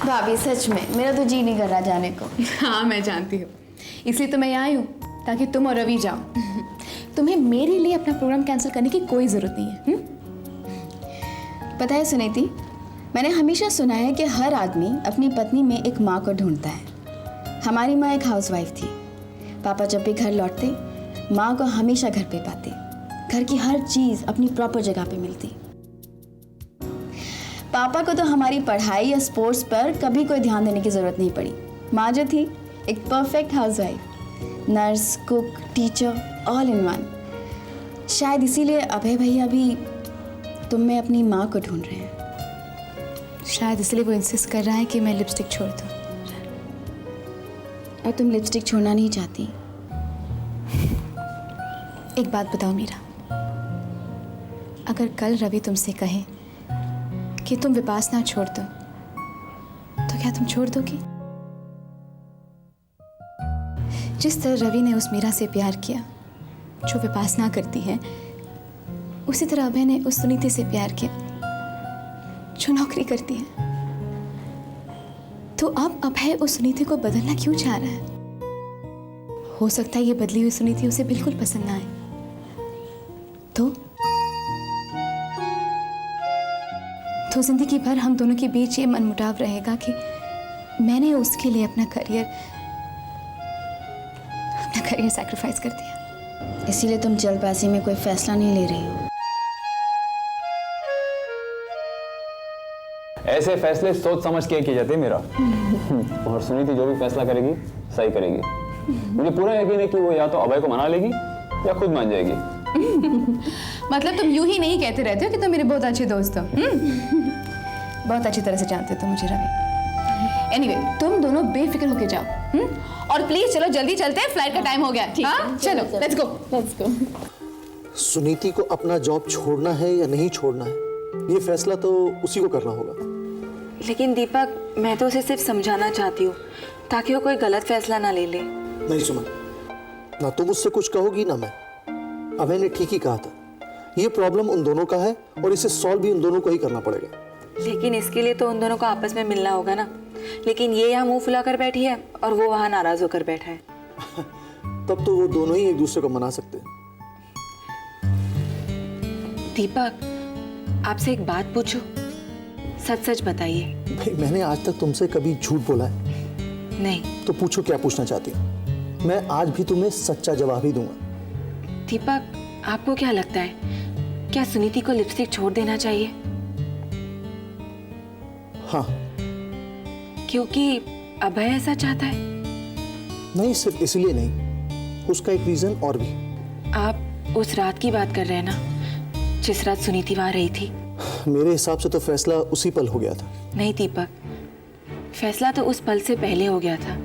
भाभी सच में मेरा तो जी नहीं कर रहा जाने को। हाँ मैं जानती हूँ, इसलिए तो मैं यहाँ आई हूँ ताकि तुम और रवि जाओ। तुम्हें मेरे लिए अपना प्रोग्राम कैंसिल करने की कोई ज़रूरत नहीं है। पता है सुनीति, मैंने हमेशा सुना है कि हर आदमी अपनी पत्नी में एक माँ को ढूंढता है। हमारी माँ एक हाउसवाइफ थी। पापा जब भी घर लौटते माँ को हमेशा घर पे पाते। घर की हर चीज़ अपनी प्रॉपर जगह पे मिलती। पापा को तो हमारी पढ़ाई या स्पोर्ट्स पर कभी कोई ध्यान देने की ज़रूरत नहीं पड़ी। माँ जो थी एक perfect housewife, nurse, cook, teacher, all in one. शायद इसीलिए अभय भैया भी तुम में अपनी माँ को ढूंढ रहे हैं। शायद इसलिए वो इंसिस्ट कर रहा है कि मैं लिपस्टिक छोड़ दूँ। और तुम लिपस्टिक छोड़ना नहीं चाहती। एक बात बताओ मीरा, अगर कल रवि तुमसे कहे कि तुम विपासना छोड़ दो तो क्या तुम छोड़ दोगी? जिस तरह रवि ने उस मीरा से प्यार किया जो विपासना करती है, उसी तरह अभय ने उस सुनीति से प्यार किया जो नौकरी करती है। तो अब अभय उस सुनीति को बदलना क्यों चाह रहा है? हो सकता है ये बदली हुई सुनीति उसे बिल्कुल पसंद ना आए। तो जिंदगी भर हम दोनों के बीच ये मनमुटाव रहेगा कि मैंने उसके लिए अपना करियर सैक्रिफाइस कर दिया। इसीलिए तुम जल्दबाजी में कोई फैसला नहीं ले रही हो। ऐसे फैसले सोच समझ के किए जाते हैं मेरा। और सुनीति जो भी फैसला करेगी सही करेगी। मुझे पूरा यकीन है कि वो या तो अभय को मना लेगी या खुद मान जाएगी। मतलब तुम यूं ही नहीं कहते रहते हो कि तुम मेरे बहुत अच्छे दोस्त हो। बहुत अच्छी तरह से जानते हो तुम मुझे रवि। एनीवे, तुम दोनों बेफिक्र होके जाओ। और प्लीज चलो जल्दी चलते हैं, फ्लाइट का टाइम हो गया। हाँ चलो, लेट्स गो। सुनीति को अपना जॉब छोड़ना है या नहीं छोड़ना है, ये फैसला तो उसी को करना होगा। लेकिन दीपक, मैं तो उसे सिर्फ समझाना चाहती हूँ ताकि वो कोई गलत फैसला ना ले ले। नहीं सुमन, ना तुम मुझसे कुछ कहोगी ना मैं। अभय ने ठीक ही कहा था, ये प्रॉब्लम उन दोनों का है और इसे सॉल्व भी उन दोनों को ही करना पड़ेगा। लेकिन इसके लिए तो उन दोनों को आपस में मिलना होगा ना। लेकिन ये यहाँ मुंह फुलाकर बैठी है और वो वहाँ नाराज होकर बैठा है। तब तो वो दोनों ही एक दूसरे को मना सकते हैं। दीपक, आपसे एक बात पूछूं? सच सच बताइए। भाई, मैंने आज तक तुमसे कभी झूठ बोला है? नहीं। तो पूछो क्या पूछना चाहती हो। मैं आज भी तुम्हें सच्चा जवाब ही दूंगा। दीपक, आपको क्या लगता है, क्या सुनीति को लिपस्टिक छोड़ देना चाहिए? हाँ। क्योंकि अभय ऐसा चाहता है? नहीं, सिर्फ इसलिए नहीं, उसका एक रीजन और भी। आप उस रात की बात कर रहे हैं ना, जिस रात सुनीति वहां रही थी? मेरे हिसाब से तो फैसला उसी पल हो गया था। नहीं दीपक, फैसला तो उस पल से पहले हो गया था।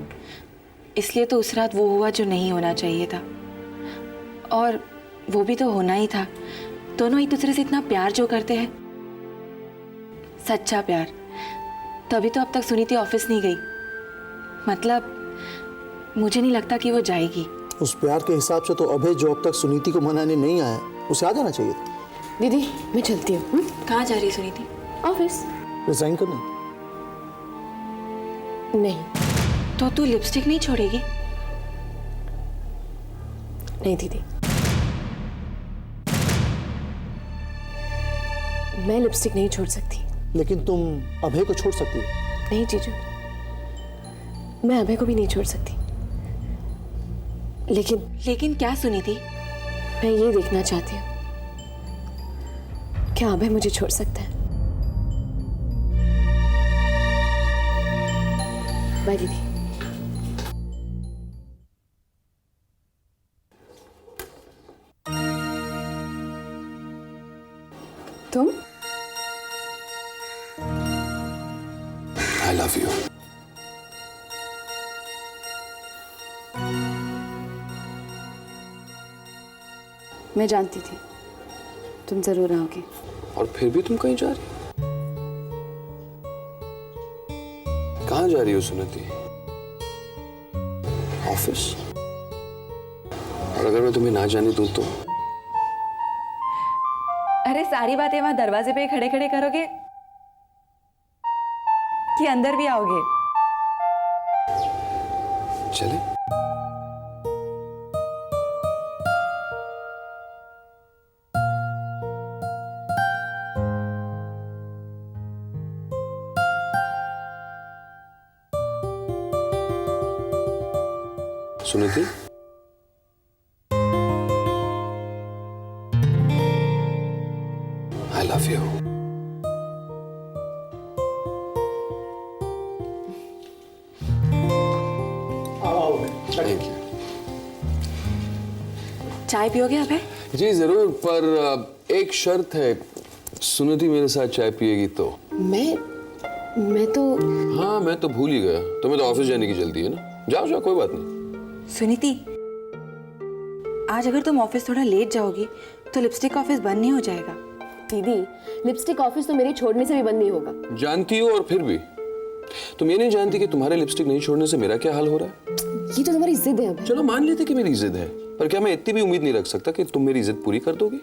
इसलिए तो उस रात वो हुआ जो नहीं होना चाहिए था। और वो भी तो होना ही था। दोनों एक दूसरे से इतना प्यार जो करते हैं, सच्चा प्यार। तभी तो अब तक सुनीति ऑफिस नहीं गई। मतलब मुझे नहीं लगता कि वो जाएगी। उस प्यार के हिसाब से तो अभय जो अब तक सुनीति को मनाने नहीं आया, उसे आ जाना चाहिए था। दीदी मैं चलती हूँ। कहाँ जा रही है सुनीति? ऑफिस। रिजाइन करने? नहीं। तो तू लिपस्टिक नहीं छोड़ेगी? नहीं दीदी, मैं लिपस्टिक नहीं छोड़ सकती। लेकिन तुम अभय को छोड़ सकती हो। नहीं जीजू, मैं अभय को भी नहीं छोड़ सकती। लेकिन क्या सुनीति? मैं ये देखना चाहती हूँ, क्या अभय मुझे छोड़ सकता है? बाय दीदी। तुम? I love you. मैं जानती थी तुम जरूर आओगे। और फिर भी तुम कहीं जा रही हो? कहाँ जा रही हो सुनीति? ऑफिस? और अगर मैं तुम्हें ना जाने दूं तो? अरे सारी बातें वहां दरवाजे पे खड़े खड़े करोगे कि अंदर भी आओगे? चले? Suniti, I love you. Thank you. चाय पियोगे अभय? जी जरूर, पर एक शर्त है, सुनीति मेरे साथ चाय पिएगी तो। मैं तो हाँ, मैं तो भूल ही गया, तुम्हें तो ऑफिस जाने की जल्दी है ना। जाओ जाओ, कोई बात नहीं। सुनीति, आज अगर तुम ऑफिस थोड़ा लेट जाओगी तो लिपस्टिक ऑफिस बंद नहीं हो जाएगा। दीदी, लिपस्टिक ऑफिस तो मेरे छोड़ने से भी बंद नहीं होगा। जानती हो, और फिर भी तुम ये नहीं जानती कि तुम्हारे लिपस्टिक नहीं छोड़ने से मेरा क्या हाल हो रहा है। ये तो तुम्हारी जिद है अभय। चलो मान लेते कि मेरी जिद है, पर क्या मैं इतनी भी उम्मीद नहीं रख सकता कि तुम मेरी जिद पूरी कर दोगे?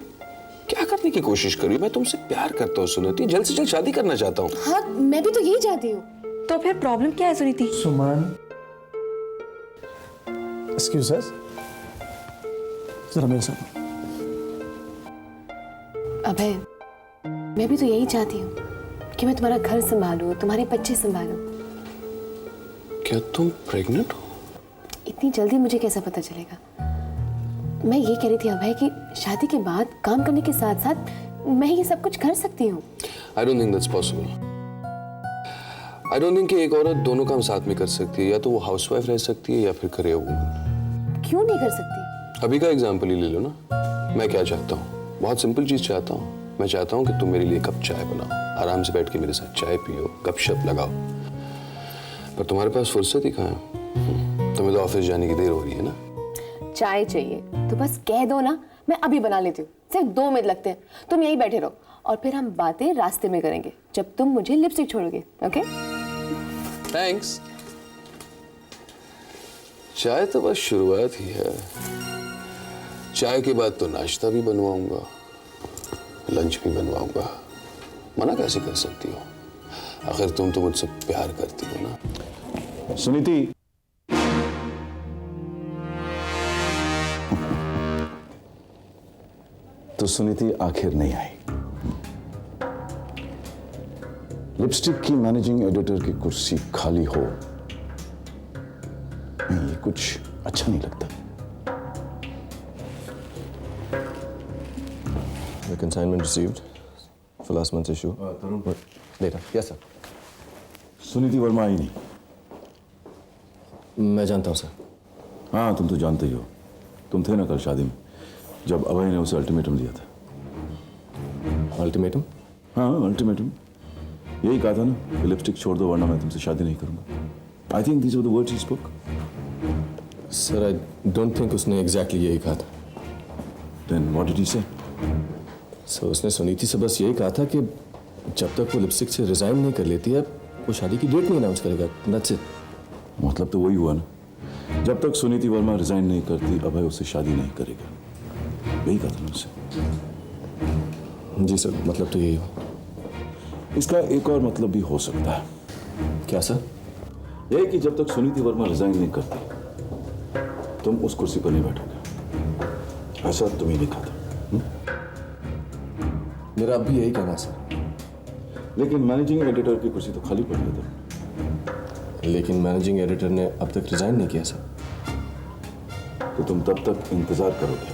क्या करने की कोशिश कर रही हो? मैं तुमसे प्यार करता हूँ सुनीति, जल्द से जल्द शादी करना चाहता हूँ। हाँ, मैं भी तो यही चाहती हूँ। तो फिर प्रॉब्लम क्या है सुनीति? सुमन, एक्सक्यूज अस, जरा मेरे साथ। अभय, मैं भी तो यही चाहती हूँ कि मैं तुम्हारा घर संभालूं, तुम्हारे बच्चे संभालूं। क्या तुम प्रेग्नेंट हो? इतनी जल्दी मुझे कैसा पता चलेगा? मैं ये कह रही थी अभय कि शादी के बाद काम करने के साथ साथ मैं ये सब कुछ कर सकती हूँ। I don't think that's possible. I don't think कि एक औरत दोनों काम साथ में कर सकती है। या तो वो हाउसवाइफ रह सकती है या फिर करियर वूमन। क्यों नहीं कर सकती? अभी का एग्जाम्पल ही ले लो ना। मैं क्या चाहता हूँ? बहुत सिंपल चीज चाहता हूँ। मैं चाहता हूँ कि तुम मेरे लिए कप चाय बनाओ, आराम से बैठ के मेरे साथ चाय पियो, गपशप लगाओ। पर तुम्हारे पास फुर्सत ही कहाँ है? तुम्हें तो ऑफिस जाने की देर हो रही है ना। चाय चाहिए तो बस कह दो ना, मैं अभी बना लेती हूँ। सिर्फ 2 मिनट लगते हैं। तुम यहीं बैठे रहो और फिर हम बातें रास्ते में करेंगे जब तुम मुझे लिपस्टिक छोड़ोगे। ओके? थैंक्स। चाय तो बस शुरुआत ही है। चाय के बाद तो नाश्ता भी बनवाऊंगा, लंच भी बनवाऊंगा। मना कैसे कर सकती हो? आखिर तुम तो मुझसे प्यार करती हो ना। सुनीति, तो सुनीति आखिर नहीं आई। लिपस्टिक की मैनेजिंग एडिटर की कुर्सी खाली हो, नहीं, ये कुछ अच्छा नहीं लगता। The consignment received for last month's issue. Later. Yes, sir. Suniti Verma आई नहीं। मैं जानता हूँ सर। हाँ, तुम तो जानते ही हो। तुम थे ना कल शादी में, जब अभय ने उसे अल्टीमेटम दिया था। अल्टीमेटम? हाँ, अल्टीमेटम। यही कहा था ना कि लिपस्टिक छोड़ दो वरना मैं तुमसे शादी नहीं करूंगा। I think these were the words he spoke. Sir, I don't think उसने एग्जैक्टली यही कहा था। देन व्हाट डिड ही से? सर, उसने सुनीति से बस यही कहा था कि जब तक वो लिपस्टिक से रिजाइन नहीं कर लेती है, वो शादी की डेट नहीं अनाउंस करेगा। That's it. मतलब तो वही हुआ ना, जब तक सुनीति वर्मा रिजाइन नहीं करती अभय उससे शादी नहीं करेगा। यही कहा था ना उससे। जी सर, मतलब तो यही हो। इसका एक और मतलब भी हो सकता है। क्या सर? यही कि जब तक सुनीति वर्मा रिजाइन नहीं करती तुम उस कुर्सी पर नहीं बैठोगे। ऐसा तुम ही नहीं कहा था। मेरा अब भी यही कहना है सर। लेकिन मैनेजिंग एडिटर की कुर्सी तो खाली पड़ी है था। लेकिन मैनेजिंग एडिटर ने अब तक रिजाइन नहीं किया सर। तो तुम तब तक इंतजार करोगे।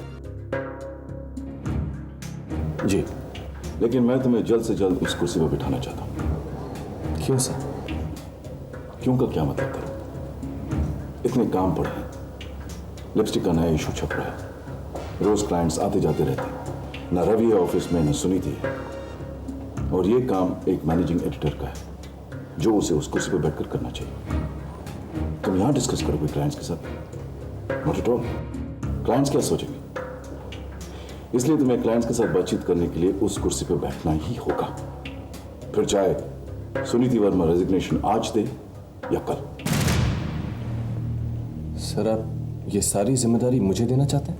जी। लेकिन मैं तुम्हें जल्द से जल्द उस कुर्सी पर बिठाना चाहता हूं। क्यों सर? क्यों का क्या मतलब करो? इतने काम पड़े हैं, लिपस्टिक का नया इशू छप रहा है, रोज क्लाइंट्स आते जाते रहते हैं, न रवि है ऑफिस में न सुनीति है, और ये काम एक मैनेजिंग एडिटर का है जो उसे उस कुर्सी पर बैठकर करना चाहिए। तुम यहां डिस्कस करोगे क्लाइंट्स के साथ? Not at all. क्लाइंट्स क्या सोचेंगे? इसलिए तुम्हें क्लाइंट्स के साथ बातचीत करने के लिए उस कुर्सी पर बैठना ही होगा। फिर चाहे सुनीति वर्मा रेजिग्नेशन आज दे या कल। सर, आप ये सारी जिम्मेदारी मुझे देना चाहते हैं?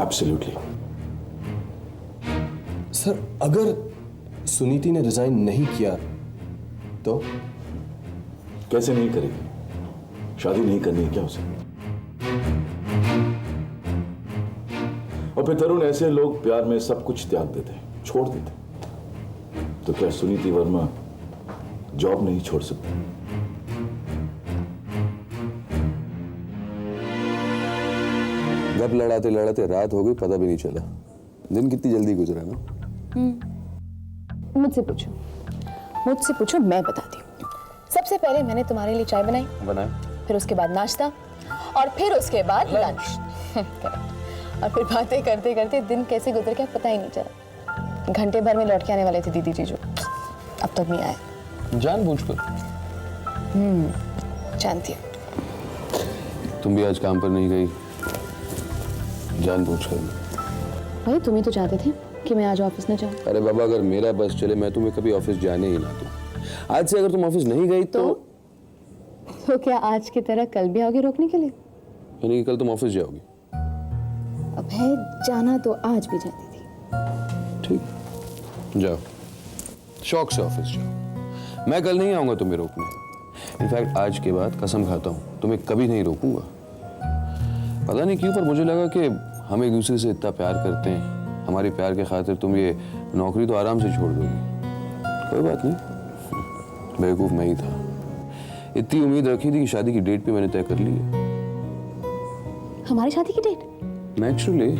एब्सोल्युटली। सर, अगर सुनीति ने रिजाइन नहीं किया तो कैसे नहीं करेगी? शादी नहीं करनी है क्या उसे? और फिर तरुण, ऐसे लोग प्यार में सब कुछ त्याग देते हैं, छोड़ देते हैं। तो क्या सुनीति वर्मा जॉब नहीं छोड़ सकती? गप लड़ाते लड़ाते रात हो गई, पता भी नहीं चला। दिन कितनी जल्दी गुजरा ना। मुझसे पूछो, मैं बताती हूँ। सबसे पहले मैंने तुम्हारे लिए चाय बनाई, फिर उसके बाद नाश्ता, और फिर उसके बाद लंच। और फिर बातें करते करते दिन कैसे गुजर गया पता ही नहीं चला। घंटे भर में लौट के आने वाले थे दीदी जीजू, अब तक नहीं आए। जानबूझकर। जानती हूँ। तुम भी आज काम पर नहीं गई, जानबूझकर। भाई तुम ही तो चाहते थे कि मैं आज ऑफिस न जाऊँ। अरे बाबा, अगर मेरा बस चले मैं तुम्हें कभी ऑफिस जाने ही ना दूं। आज से अगर तुम ऑफिस नहीं गई तो क्या आज की तरह कल भी आओगे रोकने के लिए? यानी कि कल तुम ऑफिस जाओगी? अब है जाना तो आज भी जाती थी। ठीक, जाओ, शौक से ऑफिस जाओ। मैं कल नहीं आऊंगा तुम्हें रोकने। इनफैक्ट आज के बाद कसम खाता हूं तुम्हें कभी नहीं रोकूंगा। पता नहीं क्यों, पर मुझे लगा कि हम एक दूसरे से इतना प्यार करते हैं, हमारे प्यार के खातिर तुम ये नौकरी तो आराम से छोड़ दोगी। कोई बात नहीं, बेवकूफ मैं ही था। इतनी उम्मीद रखी थी कि शादी की डेट भी मैंने तय कर ली है। हमारी शादी की डेट? नेचुरली,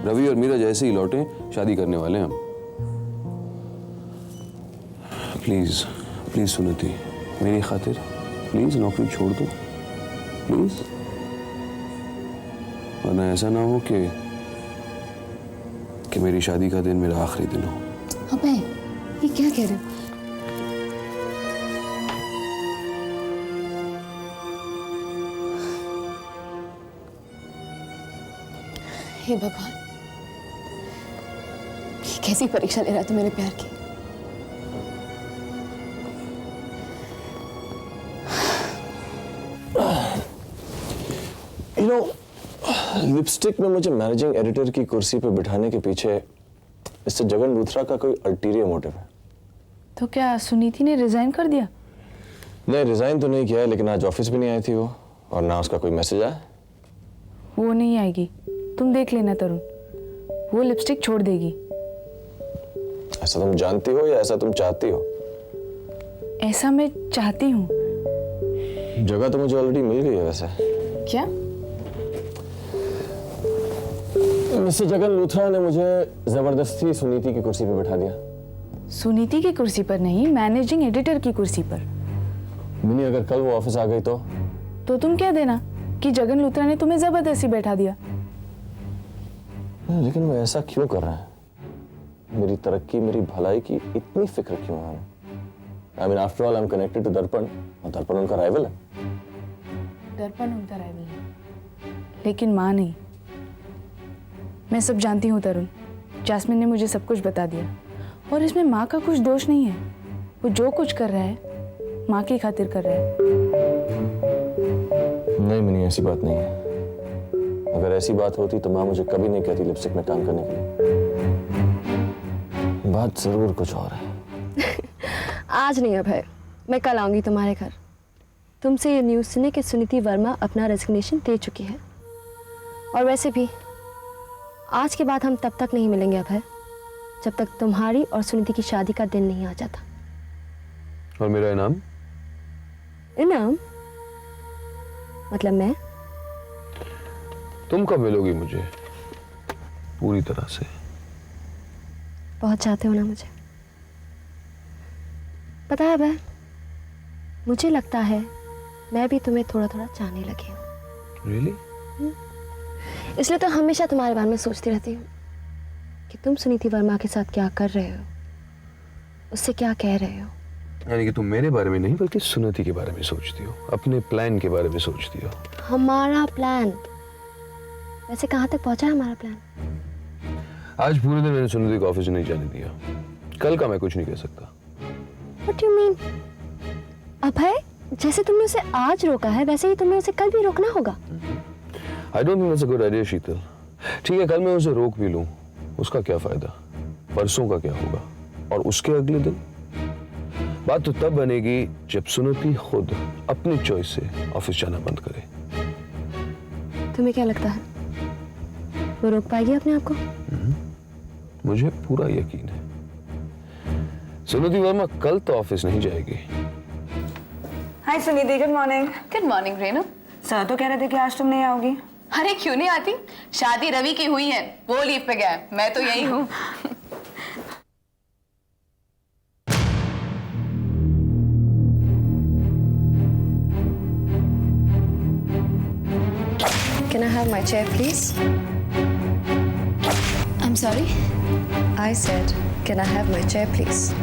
रवि और मीरा जैसे ही लौटे शादी करने वाले हैं हम। प्लीज प्लीज सुनीति, मेरी खातिर प्लीज नौकरी छोड़ दो, प्लीज। वरना ऐसा ना हो कि मेरी शादी का दिन मेरा आखिरी दिन हो। अबे ये क्या कह रहे हो? हे भगवान, ये कैसी परीक्षा ले रहा तू मेरे प्यार की? लिपस्टिक में मुझे मैनेजिंग एडिटर की कुर्सी पर बिठाने के पीछे इससे जगन लूथरा का कोई अल्टीरियर मोटिव है। तो क्या सुनीति ने रिजाइन कर दिया? नहीं, रिजाइन तो नहीं किया है, लेकिन आज ऑफिस भी नहीं आई थी वो, और ना उसका कोई मैसेज आया। वो नहीं आएगी, तुम देख लेना तरुण, वो लिपस्टिक छोड़ देगी। ऐसा तुम जानती हो या ऐसा तुम चाहती हो? ऐसा मैं चाहती हूँ। जगह तो मुझे ऑलरेडी मिल गई है वैसे। क्या? मिस्टर जगन लूथरा ने मुझे जबरदस्ती सुनीति की कुर्सी पर बैठा दिया। सुनीति की कुर्सी पर नहीं, मैनेजिंग एडिटर की कुर्सी पर। मिनी, अगर कल वो ऑफिस आ गई तो तुम क्या देना कि जगन लूथरा ने तुम्हें जबरदस्ती बैठा दिया? लेकिन वो ऐसा क्यों कर रहा है? मेरी तरक्की, मेरी भलाई की इतनी फिक्र क्यों है? I mean, after all I am connected to Darpan, और दर्पण उनका राइवल है। दर्पण उनका राइवल है, लेकिन माँ नहीं। मैं सब जानती हूँ तरुण, जास्मिन ने मुझे सब कुछ बता दिया, और इसमें माँ का कुछ दोष नहीं है। वो जो कुछ कर रहा है माँ की खातिर कर रहा है। नहीं मिनी, ऐसी बात नहीं है। अगर ऐसी बात होती तो माँ मुझे कभी नहीं कहती लिपस्टिक में काम करने के लिए। बात जरूर कुछ और है। आज नहीं अभय, मैं कल आऊंगी तुम्हारे घर। तुमसे ये न्यूज़ सुने कि सुनीति वर्मा अपना रेजिग्नेशन दे चुकी है। और वैसे भी आज के बाद हम तब तक नहीं मिलेंगे अभय, जब तक तुम्हारी और सुनीति की शादी का दिन नहीं आ जाता। और मेरा इनाम? इनाम? मतलब मैं? तुम कब मिलोगी मुझे पूरी तरह से? बहुत चाहते हो ना मुझे? पता है अभय, मुझे लगता है मैं भी तुम्हें थोड़ा थोड़ा चाहने लगी हूँ। Really? इसलिए तो हमेशा तुम्हारे बारे में सोचती रहती हूँ कि तुम सुनीति वर्मा के साथ क्या कर रहे हो, उससे क्या कह रहे हो। यानी कि तुम मेरे बारे में नहीं बल्कि सुनीति के बारे में सोचती हो, अपने प्लान के बारे में सोचती हो। हमारा प्लान? वैसे कहाँ तक पहुँचा है हमारा प्लान? आज पूरे दिन मैंने सुनीति को ऑफिस नहीं जाने दिया। कल का मैं कुछ नहीं कह सकता। What do you mean? अभय, जैसे तुमने उसे आज रोका है वैसे ही तुम्हें उसे कल भी रोकना होगा। I don't think that's a good idea, शीतल। ठीक है, कल मैं उसे रोक भी लूं, उसका क्या फायदा? परसों का क्या होगा? और उसके अगले दिन? बात तो तब बनेगी जब सुनिधि खुद अपनी चॉइस से ऑफिस जाना बंद करे। तुम्हें क्या लगता है वो रोक पाएगी अपने आप को? मुझे पूरा यकीन है। सुनिधि वर्मा कल तो ऑफिस नहीं जाएगी। Hi Sunidhi, good morning. Good morning Renu. Sir तो कह रहे थे कि आज तुम नहीं आओगी। अरे क्यों नहीं आती, शादी रवि की हुई है, वो लीव पे गया है, मैं तो यही हूँ। Can I have my chair, please? I'm sorry. I said, can I have my chair, please?